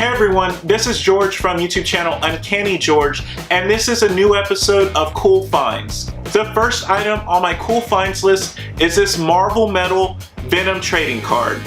Hey everyone, this is George from YouTube channel Uncanny George, and this is a new episode of Cool Finds. The first item on my Cool Finds list is this Marvel Metal Venom trading card.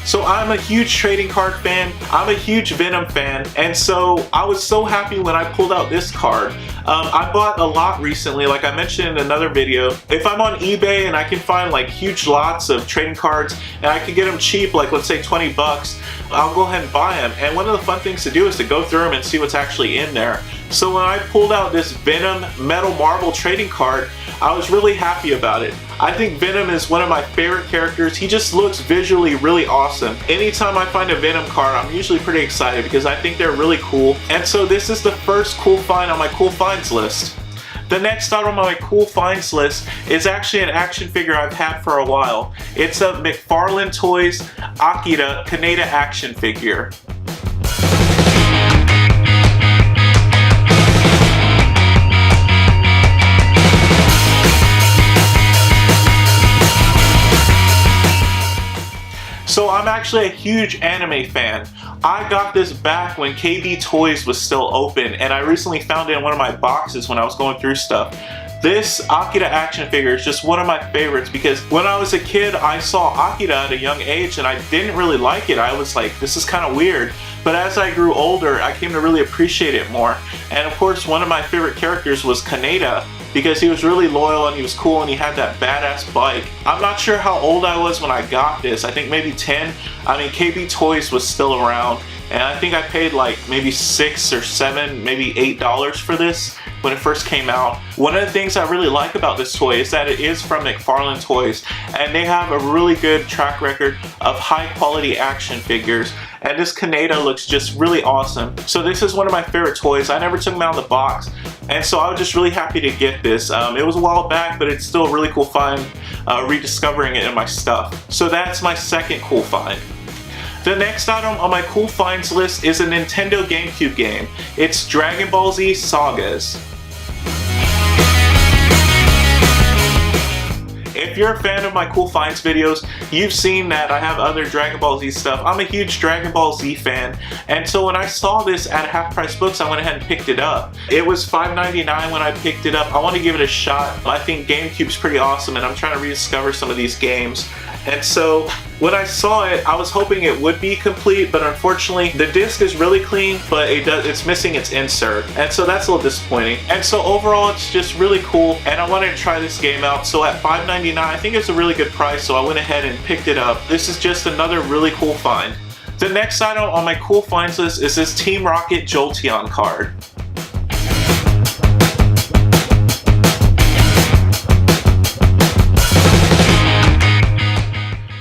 So I'm a huge trading card fan, I'm a huge Venom fan, and so I was so happy when I pulled out this card. I bought a lot recently, like I mentioned in another video. If I'm on eBay and I can find like huge lots of trading cards and I can get them cheap, like let's say 20 bucks, I'll go ahead and buy them. And one of the fun things to do is to go through them and see what's actually in there. So when I pulled out this Venom Metal Marvel trading card, I was really happy about it. I think Venom is one of my favorite characters. He just looks visually really awesome. Anytime I find a Venom card, I'm usually pretty excited because I think they're really cool. And so this is the first cool find on my Cool Finds list. The next item on my Cool Finds list is actually an action figure I've had for a while. It's a McFarlane Toys Akita Pineda action figure. So I'm actually a huge anime fan. I got this back when KB Toys was still open, and I recently found it in one of my boxes when I was going through stuff. This Akita action figure is just one of my favorites because when I was a kid, I saw Akita at a young age and I didn't really like it. I was like, this is kind of weird. But as I grew older, I came to really appreciate it more. And of course, one of my favorite characters was Pineda, because he was really loyal and he was cool and he had that badass bike. I'm not sure how old I was when I got this. I think maybe 10. I mean, KB Toys was still around, and I think I paid like maybe $6 or $7, maybe $8 for this when it first came out. One of the things I really like about this toy is that it is from McFarlane Toys, and they have a really good track record of high quality action figures. And this Pineda looks just really awesome. So this is one of my favorite toys. I never took them out of the box, and so I was just really happy to get this. It was a while back, but it's still a really cool find, rediscovering it in my stuff. So that's my second cool find. The next item on my Cool Finds list is a Nintendo GameCube game. It's Dragon Ball Z Sagas. If you're a fan of my Cool Finds videos, you've seen that I have other Dragon Ball Z stuff. I'm a huge Dragon Ball Z fan, and so when I saw this at Half Price Books, I went ahead and picked it up. It was $5.99 when I picked it up. I want to give it a shot. I think GameCube's pretty awesome, and I'm trying to rediscover some of these games. And so when I saw it, I was hoping it would be complete, but unfortunately the disc is really clean, but it's missing its insert, and so that's a little disappointing. And so overall, it's just really cool, and I wanted to try this game out. So at $5.99, I think it's a really good price, so I went ahead and picked it up. This is just another really cool find. The next item on my Cool Finds list is this Team Rocket Jolteon card.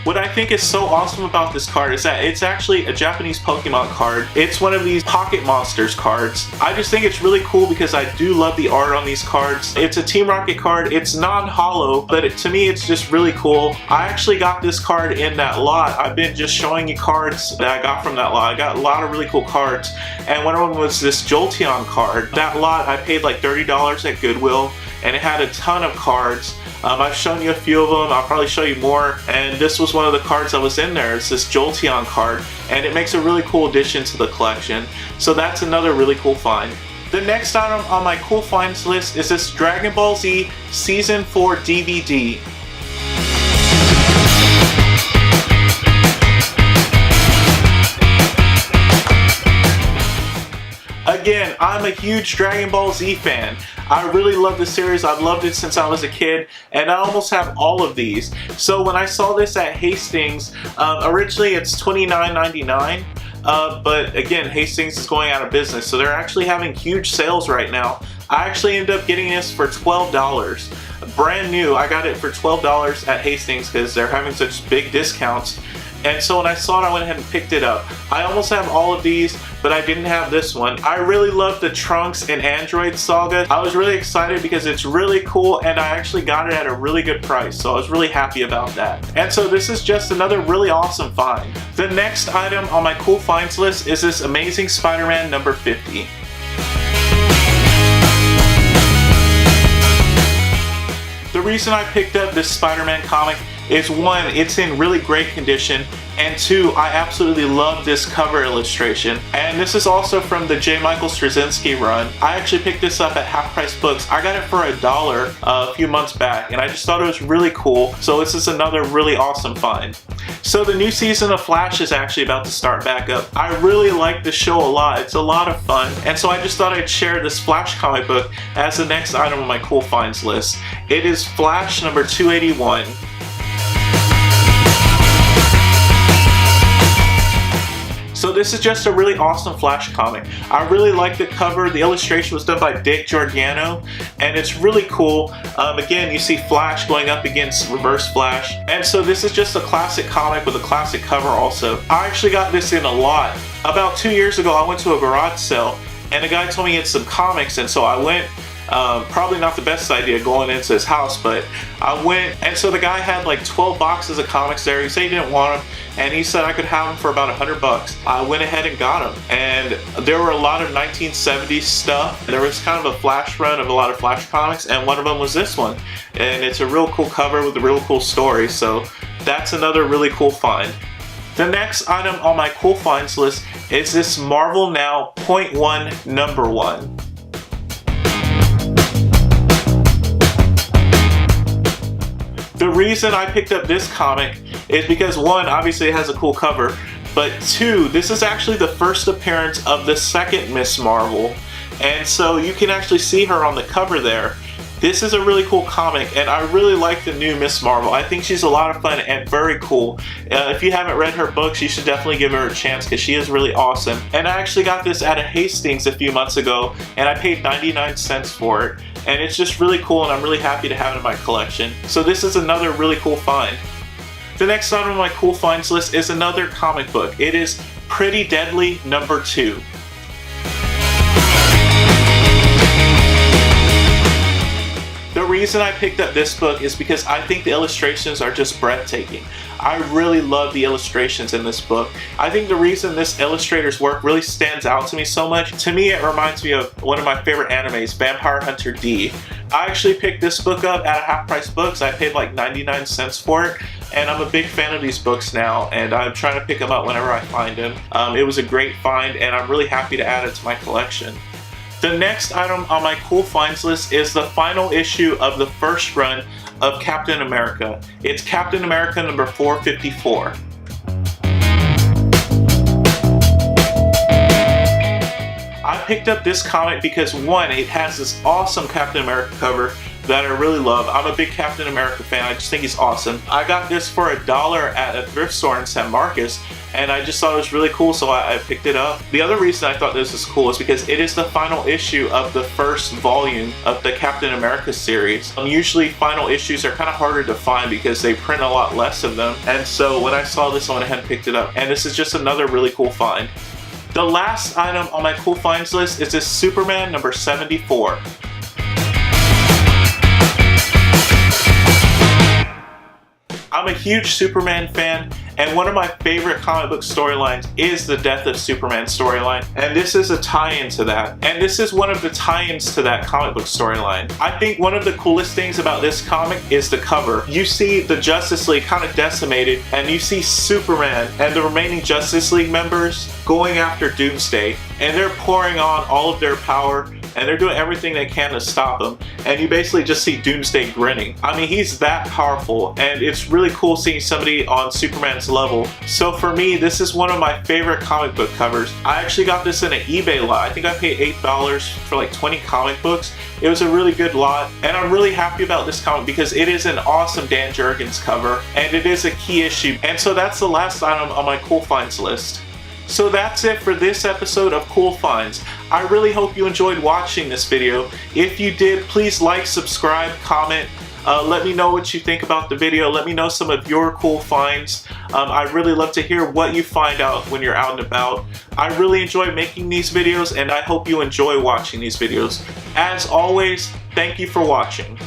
What I think is so awesome about this card is that it's actually a Japanese Pokemon card. It's one of these Pocket Monsters cards. I just think it's really cool because I do love the art on these cards. It's a Team Rocket card. It's non-holo, but to me it's just really cool. I actually got this card in that lot. I've been just showing you cards that I got from that lot. I got a lot of really cool cards, and one of them was this Jolteon card. That lot I paid like $30 at Goodwill, and it had a ton of cards. I've shown you a few of them, I'll probably show you more, and this was one of the cards that was in there. It's this Jolteon card, and it makes a really cool addition to the collection. So that's another really cool find. The next item on my Cool Finds list is this Dragon Ball Z Season 4 DVD. Again, I'm a huge Dragon Ball Z fan. I really love the series. I've loved it since I was a kid, and I almost have all of these. So when I saw this at Hastings, originally it's $29.99, but again, Hastings is going out of business, so they're actually having huge sales right now. I actually ended up getting this for $12. Brand new, I got it for $12 at Hastings because they're having such big discounts. And so when I saw it, I went ahead and picked it up. I almost have all of these, but I didn't have this one. I really love the Trunks and Android saga. I was really excited because it's really cool, and I actually got it at a really good price, so I was really happy about that. And so this is just another really awesome find. The next item on my Cool Finds list is this Amazing Spider-Man number 50. The reason I picked up this Spider-Man comic is one, it's in really great condition, and two, I absolutely love this cover illustration. And this is also from the J. Michael Straczynski run. I actually picked this up at Half Price Books. I got it for $1 a few months back, and I just thought it was really cool. So this is another really awesome find. So the new season of Flash is actually about to start back up. I really like this show a lot. It's a lot of fun. And so I just thought I'd share this Flash comic book as the next item on my cool finds list. It is Flash number 281. So this is just a really awesome Flash comic. I really like the cover. The illustration was done by Dick Giordano, and it's really cool. Again, you see Flash going up against Reverse Flash. And so this is just a classic comic with a classic cover also. I actually got this in a lot. About 2 years ago, I went to a garage sale, and the guy told me he had some comics, and so I went. Probably not the best idea going into his house, but I went, and so the guy had like 12 boxes of comics there. He said he didn't want them, and he said I could have them for about $100. I went ahead and got them, and there were a lot of 1970s stuff. There was kind of a Flash run of a lot of Flash comics, and one of them was this one, and it's a real cool cover with a real cool story, so that's another really cool find. The next item on my cool finds list is this Marvel Now .1 #1. The reason I picked up this comic is because one, obviously it has a cool cover, but two, this is actually the first appearance of the second Miss Marvel, and so you can actually see her on the cover there. This is a really cool comic, and I really like the new Miss Marvel. I think she's a lot of fun and very cool. If you haven't read her books, you should definitely give her a chance because she is really awesome. And I actually got this at a Hastings a few months ago, and I paid 99 cents for it. And it's just really cool, and I'm really happy to have it in my collection. So this is another really cool find. The next item on my cool finds list is another comic book. It is Pretty Deadly #2. The reason I picked up this book is because I think the illustrations are just breathtaking. I really love the illustrations in this book. I think the reason this illustrator's work really stands out to me so much, to me it reminds me of one of my favorite animes, Vampire Hunter D. I actually picked this book up at Half Price Books. I paid like 99 cents for it, and I'm a big fan of these books now, and I'm trying to pick them up whenever I find them. It was a great find, and I'm really happy to add it to my collection. The next item on my cool finds list is the final issue of the first run of Captain America. It's Captain America number 454. I picked up this comic because one, it has this awesome Captain America cover that I really love. I'm a big Captain America fan. I just think he's awesome. I got this for $1 at a thrift store in San Marcos, and I just thought it was really cool, so I picked it up. The other reason I thought this was cool is because it is the final issue of the first volume of the Captain America series. Usually final issues are kind of harder to find because they print a lot less of them, and so when I saw this, I went ahead and picked it up, and this is just another really cool find. The last item on my cool finds list is this Superman number 74. I'm a huge Superman fan, and one of my favorite comic book storylines is the Death of Superman storyline, and this is a tie-in to that. And this is one of the tie-ins to that comic book storyline. I think one of the coolest things about this comic is the cover. You see the Justice League kind of decimated, and you see Superman and the remaining Justice League members going after Doomsday, and they're pouring on all of their power, and they're doing everything they can to stop him, and you basically just see Doomsday grinning. I mean, he's that powerful, and it's really cool seeing somebody on Superman's level. So for me, this is one of my favorite comic book covers. I actually got this in an eBay lot. I think I paid $8 for like 20 comic books. It was a really good lot, and I'm really happy about this comic because it is an awesome Dan Jurgens cover, and it is a key issue. And so that's the last item on my cool finds list. So that's it for this episode of Cool Finds. I really hope you enjoyed watching this video. If you did, please like, subscribe, comment. Let me know what you think about the video. Let me know some of your cool finds. I'd really love to hear what you find out when you're out and about. I really enjoy making these videos, and I hope you enjoy watching these videos. As always, thank you for watching.